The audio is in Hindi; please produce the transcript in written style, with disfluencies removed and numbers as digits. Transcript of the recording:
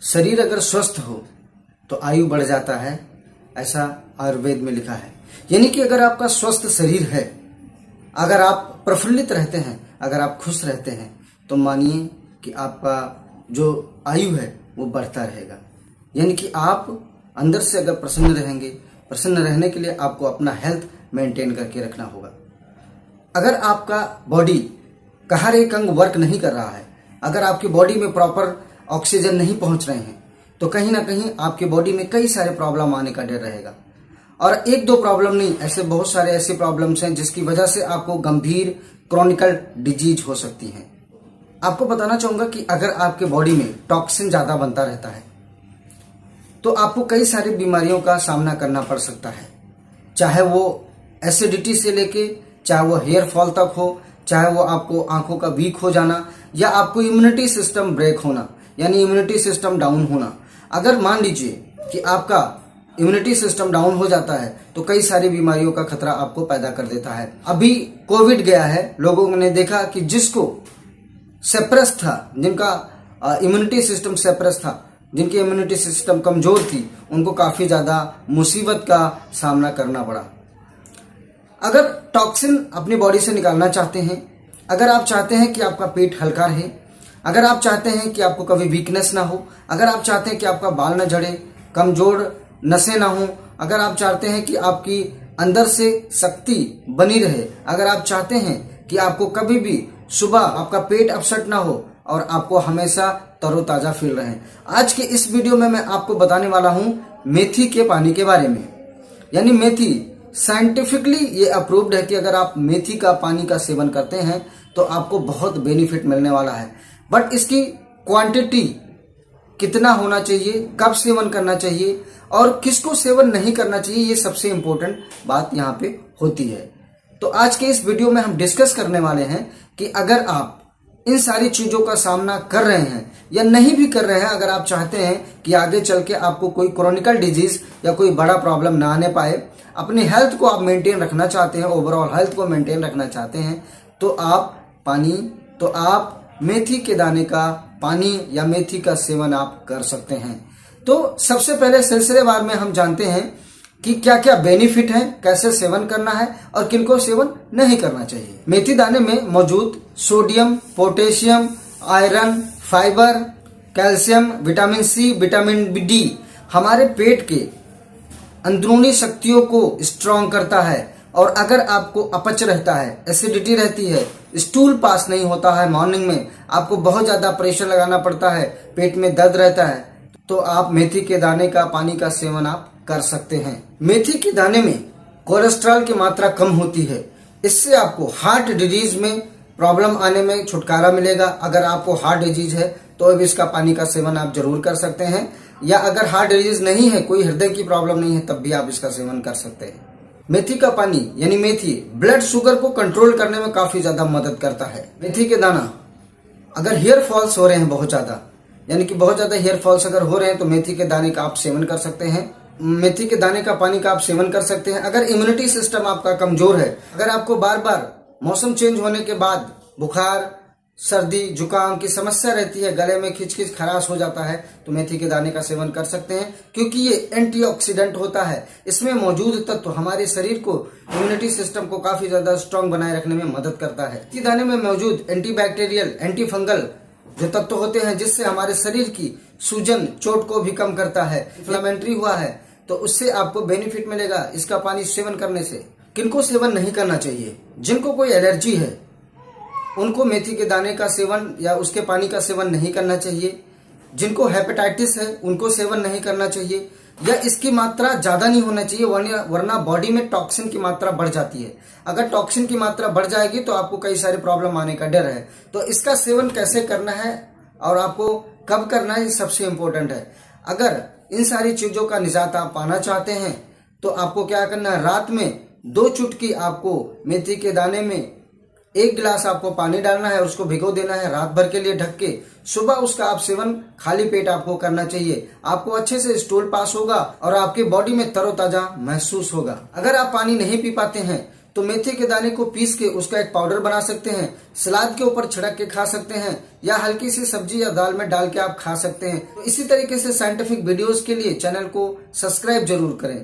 शरीर अगर स्वस्थ हो तो आयु बढ़ जाता है, ऐसा आयुर्वेद में लिखा है। यानी कि अगर आपका स्वस्थ शरीर है, अगर आप प्रफुल्लित रहते हैं, अगर आप खुश रहते हैं, तो मानिए कि आपका जो आयु है वो बढ़ता रहेगा। यानी कि आप अंदर से अगर प्रसन्न रहेंगे, प्रसन्न रहने के लिए आपको अपना हेल्थ मेंटेन करके रखना होगा। अगर आपका बॉडी का हर एक अंग वर्क नहीं कर रहा है, अगर आपकी बॉडी में प्रॉपर ऑक्सीजन नहीं पहुंच रहे हैं, तो कहीं ना कहीं आपकी बॉडी में कई सारे प्रॉब्लम आने का डर रहेगा। और एक दो प्रॉब्लम नहीं, ऐसे बहुत सारे ऐसे प्रॉब्लम्स हैं जिसकी वजह से आपको गंभीर क्रॉनिकल डिजीज हो सकती है। आपको बताना चाहूंगा कि अगर आपके बॉडी में टॉक्सिन ज्यादा बनता रहता है तो आपको कई सारी बीमारियों का सामना करना पड़ सकता है, चाहे वो एसिडिटी से लेके, चाहे वो हेयर फॉल तक हो, चाहे वो आपको आंखों का वीक हो जाना, या आपको इम्यूनिटी सिस्टम ब्रेक होना, यानी इम्यूनिटी सिस्टम डाउन होना। अगर मान लीजिए कि आपका इम्यूनिटी सिस्टम डाउन हो जाता है तो कई सारी बीमारियों का खतरा आपको पैदा कर देता है। अभी कोविड गया है, लोगों ने देखा कि जिसको सेप्रेस था, जिनका इम्यूनिटी सिस्टम सेप्रेस था, जिनकी इम्यूनिटी सिस्टम कमजोर थी, उनको काफी ज्यादा मुसीबत का सामना करना पड़ा। अगर टॉक्सिन अपनी बॉडी से निकालना चाहते हैं, अगर आप चाहते हैं कि आपका पेट हल्का रहे, अगर आप चाहते हैं कि आपको कभी वीकनेस ना हो, अगर आप चाहते हैं कि आपका बाल ना झड़े, कमजोर नसें ना हो, अगर आप चाहते हैं कि आपकी अंदर से शक्ति बनी रहे, अगर आप चाहते हैं कि आपको कभी भी सुबह आपका पेट अपसेट ना हो और आपको हमेशा तरोताजा फील रहे, आज के इस वीडियो में मैं आपको बताने वाला हूं मेथी के पानी के बारे में। यानी मेथी साइंटिफिकली ये अप्रूव्ड है कि अगर आप मेथी का पानी का सेवन करते हैं तो आपको बहुत बेनिफिट मिलने वाला है। बट इसकी क्वांटिटी कितना होना चाहिए, कब सेवन करना चाहिए और किसको सेवन नहीं करना चाहिए, ये सबसे इंपॉर्टेंट बात यहाँ पे होती है। तो आज के इस वीडियो में हम डिस्कस करने वाले हैं कि अगर आप इन सारी चीजों का सामना कर रहे हैं या नहीं भी कर रहे हैं, अगर आप चाहते हैं कि आगे चल के आपको कोई क्रॉनिकल डिजीज या कोई बड़ा प्रॉब्लम ना आने पाए, अपनी हेल्थ को आप मेंटेन रखना चाहते हैं, ओवरऑल हेल्थ को मेंटेन रखना चाहते हैं, तो आप मेथी के दाने का पानी या मेथी का सेवन आप कर सकते हैं। तो सबसे पहले सिलसिलेवार में हम जानते हैं कि क्या क्या बेनिफिट है, कैसे सेवन करना है और किनको सेवन नहीं करना चाहिए। मेथी दाने में मौजूद sodium, potassium, iron, fibre, calcium, vitamin C, vitamin D हमारे पेट के अंदरूनी शक्तियों को स्ट्रॉन्ग करता है। और अगर आपको अपच रहता है, एसिडिटी रहती है, स्टूल पास नहीं होता है, मॉर्निंग में आपको बहुत ज्यादा प्रेशर लगाना पड़ता है, पेट में दर्द रहता है, तो आप मेथी के दाने का पानी का सेवन आप कर सकते हैं। मेथी के दाने में कोलेस्ट्रॉल की मात्रा कम होती है, इससे आपको हार्ट डिजीज में प्रॉब्लम आने में छुटकारा मिलेगा। अगर आपको हार्ट डिजीज है तो अब इसका पानी का सेवन आप जरूर कर सकते हैं, या अगर हार्ट डिजीज नहीं है, कोई हृदय की प्रॉब्लम नहीं है, तब भी आप इसका सेवन कर सकते हैं। मेथी का पानी यानी मेथी ब्लड शुगर को कंट्रोल करने में काफी ज्यादा मदद करता है। मेथी के दाना, अगर हेयर फॉल्स हो रहे हैं बहुत ज्यादा, यानी कि बहुत ज्यादा हेयर फॉल्स अगर हो रहे हैं, तो मेथी के दाने का आप सेवन कर सकते हैं, मेथी के दाने का पानी का आप सेवन कर सकते हैं। अगर इम्यूनिटी सिस्टम आपका कमजोर है, अगर आपको बार बार मौसम चेंज होने के बाद बुखार, सर्दी, जुकाम की समस्या रहती है, गले में खिचखिच खराश हो जाता है, तो मेथी के दाने का सेवन कर सकते हैं, क्योंकि ये एंटीऑक्सीडेंट होता है। इसमें मौजूद तत्व हमारे शरीर को, इम्यूनिटी सिस्टम को काफी ज्यादा स्ट्रांग बनाए रखने में मदद करता है। मेथी दाने में मौजूद एंटीबैक्टीरियल, एंटीफंगल जो तत्व होते हैं, जिससे हमारे शरीर की सूजन, चोट को भी कम करता है। इन्फ्लेमेटरी हुआ है तो उससे आपको बेनिफिट मिलेगा इसका पानी सेवन करने से। किनको सेवन नहीं करना चाहिए? जिनको कोई एलर्जी है उनको मेथी के दाने का सेवन या उसके पानी का सेवन नहीं करना चाहिए। जिनको हेपेटाइटिस है उनको सेवन नहीं करना चाहिए, या इसकी मात्रा ज्यादा नहीं होना चाहिए, वरना बॉडी में टॉक्सिन की मात्रा बढ़ जाती है। अगर टॉक्सिन की मात्रा बढ़ जाएगी तो आपको कई सारे प्रॉब्लम आने का डर है। तो इसका सेवन कैसे करना है और आपको कब करना है, ये सबसे इंपॉर्टेंट है। अगर इन सारी चीजों का निजात आप पाना चाहते हैं तो आपको क्या करना है, रात में 2 चुटकी आपको मेथी के दाने में 1 गिलास आपको पानी डालना है और उसको भिगो देना है रात भर के लिए ढक के। सुबह उसका आप सेवन खाली पेट आपको करना चाहिए। आपको अच्छे से स्टूल पास होगा और आपकी बॉडी में तरोताजा महसूस होगा। अगर आप पानी नहीं पी पाते हैं तो मेथी के दाने को पीस के उसका एक पाउडर बना सकते हैं, सलाद के ऊपर छिड़क के खा सकते हैं, या हल्की सी सब्जी या दाल में डाल के आप खा सकते हैं। तो इसी तरीके से साइंटिफिक वीडियोस के लिए चैनल को सब्सक्राइब जरूर करें।